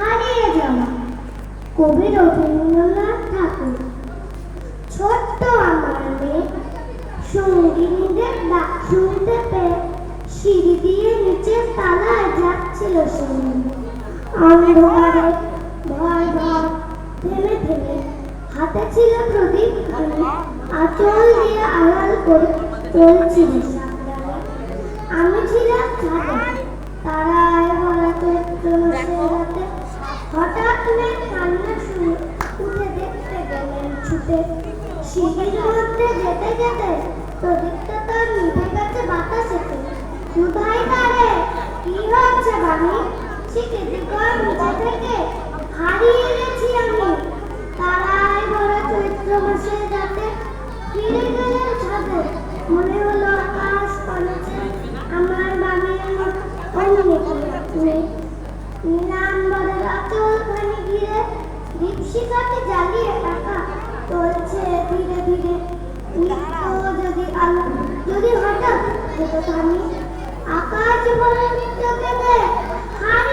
হারিয়ে যাওয়া। কবি রবীন্দ্রনাথ ঠাকুর। ছোট্ট আমার মেয়ে সঙ্গিনীদের ডাক শুনতে পেয়ে সিঁড়ি দিয়ে নিচের তলায় যাচ্ছিল সে। অন্ধকারে ভয় ভয় থেমে থেমে হাতে ছিল প্রদীপ খানি, আঁচল দিয়ে আড়াল করে চলছিল সাবধানে। আমি ছিলাম ছাদে, তারায় ভরা চৈত্র মাসের রাতে। হঠাৎ মেয়ে কান্না শুনে উঠে দেখতে গেলেন ছুটে। সিঁড়ির মধ্যে যেতে যেতে প্রদীপটা তার নিভে গেছে বাতাসেতে। কোথায় তারে কি হচ্ছে বানি, চিকিৎসকর নিচে থেকে হারিয়ে গেছি আমি। তারায় ভরা চৈত্র মাসের রাতে ফিরে গেলেন ছাদে। মনে হলো আকাশ পালছে আমার বানের অমনি নীলাম্বরের আঁচল খানি ঘিরে দীপশিখাকে জ্বালিয়ে টাকা চলছে ধীরে ধীরে। যদি আলো যদি হঠাৎ যেত থামি, আকাশ ভরে নিত্য কেঁদে হারিয়ে